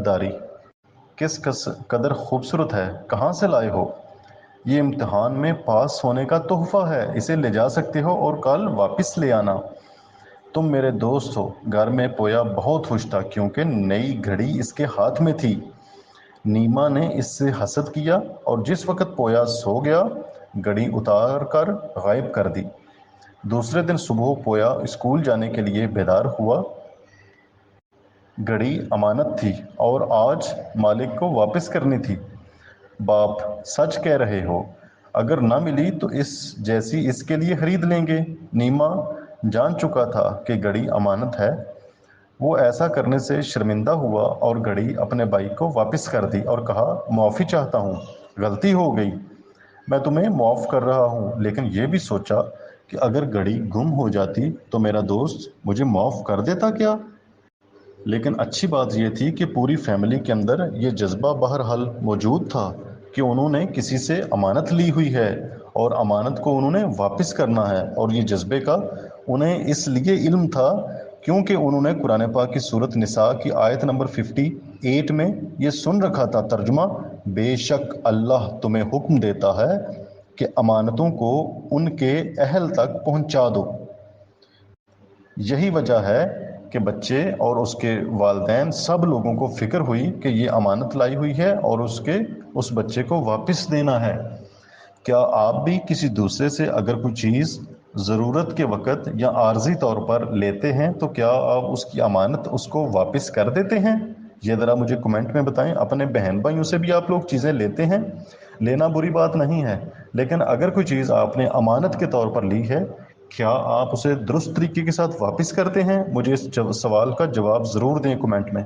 कददारी किस कदर खूबसूरत है, कहाँ से लाए हो? ये इम्तिहान में पास होने का तोहफा है, इसे ले जा सकते हो और कल वापस ले आना। तुम मेरे दोस्त हो। घर में पोया बहुत खुश था क्योंकि नई घड़ी इसके हाथ में थी। नीमा ने इससे हसद किया और जिस वक्त पोया सो गया घड़ी उतार कर गायब कर दी। दूसरे दिन सुबह पोया स्कूल जाने के लिए बेदार हुआ। घड़ी अमानत थी और आज मालिक को वापस करनी थी। बाप, सच कह रहे हो। अगर ना मिली तो इस जैसी इसके लिए खरीद लेंगे। नीमा जान चुका था कि घड़ी अमानत है। वो ऐसा करने से शर्मिंदा हुआ और घड़ी अपने भाई को वापस कर दी और कहा, माफ़ी चाहता हूँ, गलती हो गई। मैं तुम्हें माफ़ कर रहा हूँ, लेकिन ये भी सोचा कि अगर घड़ी गुम हो जाती तो मेरा दोस्त मुझे माफ़ कर देता क्या। लेकिन अच्छी बात यह थी कि पूरी फैमिली के अंदर ये जज्बा बहरहाल मौजूद था कि उन्होंने किसी से अमानत ली हुई है और अमानत को उन्होंने वापस करना है। और ये जज्बे का उन्हें इसलिए इल्म था क्योंकि उन्होंने कुरान पाक की सूरत निसा की आयत नंबर 58 में ये सुन रखा था तर्जुमा, बेशक अल्लाह तुम्हें हुक्म देता है कि अमानतों को उनके अहल तक पहुंचा दो। यही वजह है कि बच्चे और उसके वालिदैन सब लोगों को फिक्र हुई कि ये अमानत लाई हुई है और उस बच्चे को वापस देना है। क्या आप भी किसी दूसरे से अगर कोई चीज़ ज़रूरत के वक़्त या आर्जी तौर पर लेते हैं तो क्या आप उसकी अमानत उसको वापस कर देते हैं? ये ज़रा मुझे कमेंट में बताएं। अपने बहन भाइयों से भी आप लोग चीज़ें लेते हैं, लेना बुरी बात नहीं है, लेकिन अगर कोई चीज़ आपने अमानत के तौर पर ली है, क्या आप उसे दुरुस्त तरीके के साथ वापस करते हैं? मुझे इस सवाल का जवाब ज़रूर दें कमेंट में।